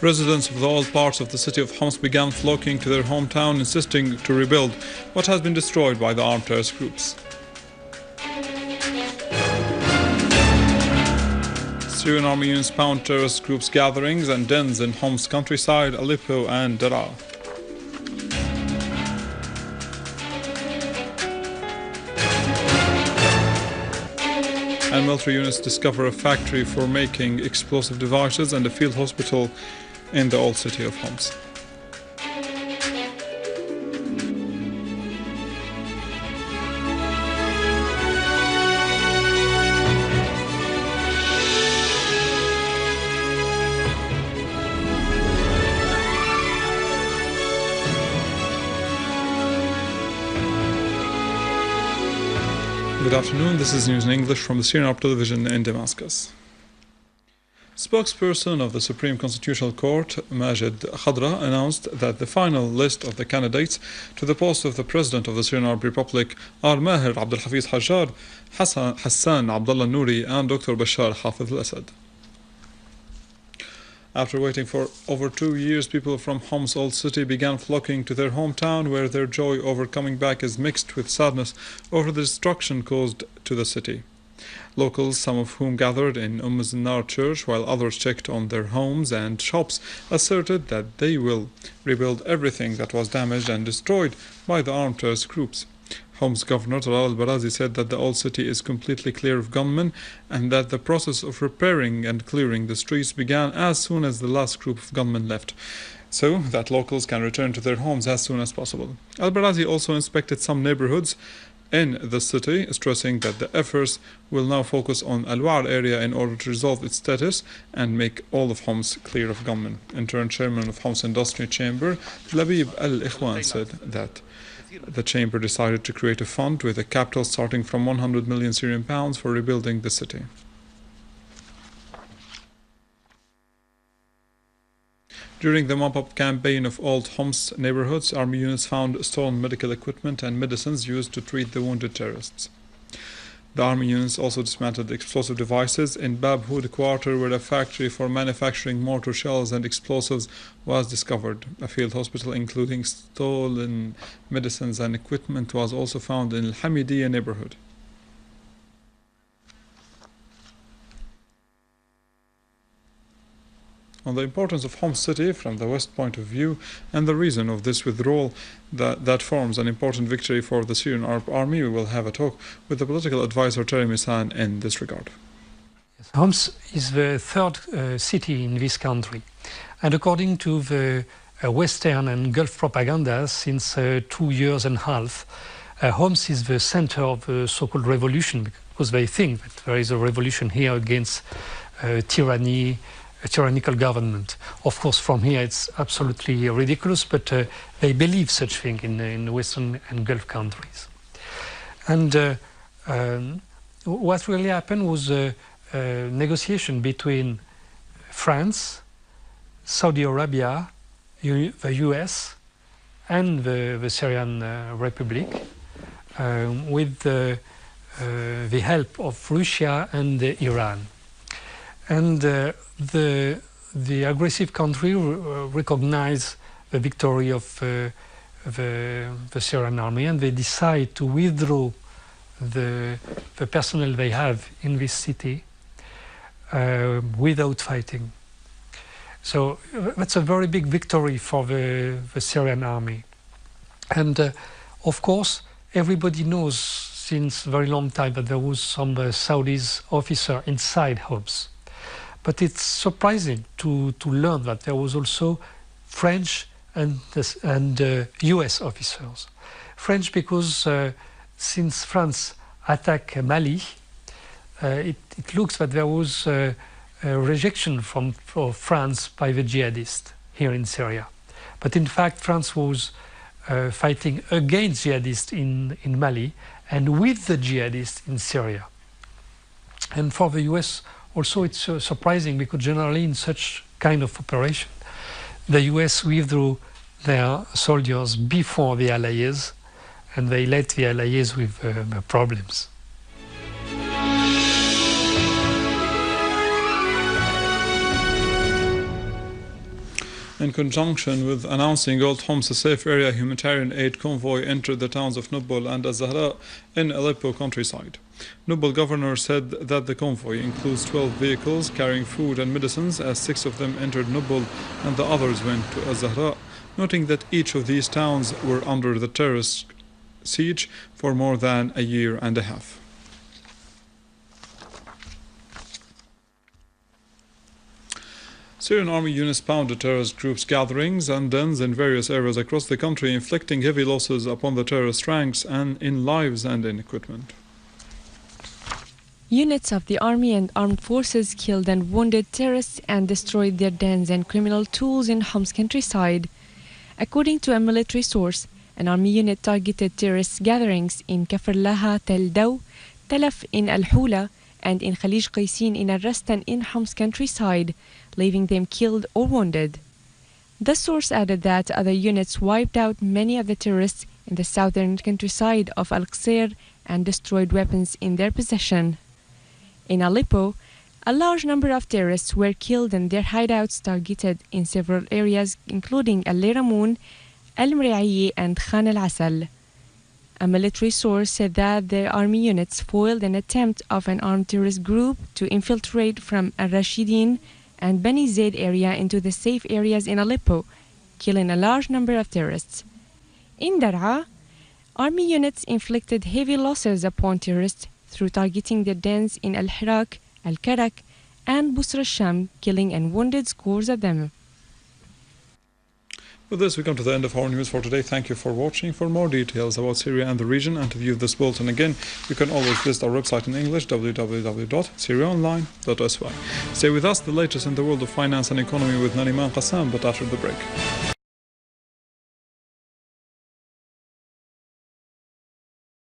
Residents of the old parts of the city of Homs began flocking to their hometown, insisting to rebuild what has been destroyed by the armed terrorist groups. Syrian army units pound terrorist groups' gatherings and dens in Homs countryside, Aleppo and Dalla. And military units discover a factory for making explosive devices and a field hospital in the old city of Homs. Good afternoon, this is news in English from the Syrian television in Damascus. Spokesperson of the Supreme Constitutional Court, Majid Khadra, announced that the final list of the candidates to the post of the President of the Syrian Arab Republic are Maher Abdel Hafiz Hajjar, Hassan Abdullah Nouri and Dr. Bashar Hafiz al-Assad. After waiting for over 2 years, people from Homs' old city began flocking to their hometown, where their joy over coming back is mixed with sadness over the destruction caused to the city. Locals, some of whom gathered in al-Nusra church while others checked on their homes and shops, asserted that they will rebuild everything that was damaged and destroyed by the armed terrorist groups. Homs Governor al-Barazi said that the old city is completely clear of gunmen and that the process of repairing and clearing the streets began as soon as the last group of gunmen left, so that locals can return to their homes as soon as possible. Al-Barazi also inspected some neighborhoods in the city, stressing that the efforts will now focus on Al-Wa'ar area in order to resolve its status and make all of Homs clear of gunmen. In turn, chairman of Homs Industry Chamber, Labib al-Ikhwan, said that the chamber decided to create a fund with a capital starting from 100 million Syrian pounds for rebuilding the city. During the mop-up campaign of old Homs neighborhoods, army units found stolen medical equipment and medicines used to treat the wounded terrorists. The army units also dismantled explosive devices in Bab Hood quarter, where a factory for manufacturing mortar shells and explosives was discovered. A field hospital including stolen medicines and equipment was also found in Al-Hamidiyya neighborhood. On the importance of Homs city from the West point of view and the reason of this withdrawal that forms an important victory for the Syrian Arab Army, we will have a talk with the political advisor Terry Meyssan in this regard. Yes, Homs is the third city in this country, and according to the Western and Gulf propaganda since 2 years and a half, Homs is the center of the so-called revolution, because they think that there is a revolution here against tyranny, a tyrannical government. Of course, from here it's absolutely ridiculous, but they believe such thing in Western and Gulf countries. And what really happened was a negotiation between France, Saudi Arabia, the US, and the Syrian Republic, with the help of Russia and Iran. And the aggressive country recognized the victory of the Syrian army, and they decide to withdraw the personnel they have in this city without fighting. So that's a very big victory for the Syrian army. And of course, everybody knows since a very long time that there was some Saudis officer inside Homs. But it's surprising to learn that there was also French and US officers. French because since France attacked Mali, it looks that there was a rejection for France by the jihadists here in Syria. But in fact, France was fighting against jihadists in Mali and with the jihadists in Syria. And for the US, also, it's surprising because generally in such kind of operation, the US withdrew their soldiers before the Allies, and they let the Allies with the problems. In conjunction with announcing Old Homs a safe area, humanitarian aid convoy entered the towns of Nubul and al-Zahraa in Aleppo countryside. Nubul governor said that the convoy includes 12 vehicles carrying food and medicines, as 6 of them entered Nubul and the others went to al-Zahraa, noting that each of these towns were under the terrorist siege for more than a year and a half. Syrian army units pounded terrorist groups' gatherings and dens in various areas across the country, inflicting heavy losses upon the terrorist ranks and in lives and in equipment. Units of the army and armed forces killed and wounded terrorists and destroyed their dens and criminal tools in Homs countryside. According to a military source, an army unit targeted terrorist gatherings in Kafr Laha Tel Daw, Talaf in Al-Hula, and in Khalij Qaysin in Al-Rastan in Homs countryside, leaving them killed or wounded. The source added that other units wiped out many of the terrorists in the southern countryside of Al-Qasir and destroyed weapons in their possession. In Aleppo, a large number of terrorists were killed and their hideouts targeted in several areas including Al-Liramoun, Al-Mri'ayyi and Khan al-Asal. A military source said that the army units foiled an attempt of an armed terrorist group to infiltrate from Al-Rashidin and Bani Zaid area into the safe areas in Aleppo, killing a large number of terrorists. In Daraa, army units inflicted heavy losses upon terrorists through targeting their dens in Al-Hirak, Al-Karak, and Busra al-Sham, killing and wounded scores of them. With this, we come to the end of our news for today. Thank you for watching. For more details about Syria and the region and to view this bulletin again, you can always visit our website in English, www.syriaonline.sy. Stay with us, the latest in the world of finance and economy with Nariman Qassam, but after the break.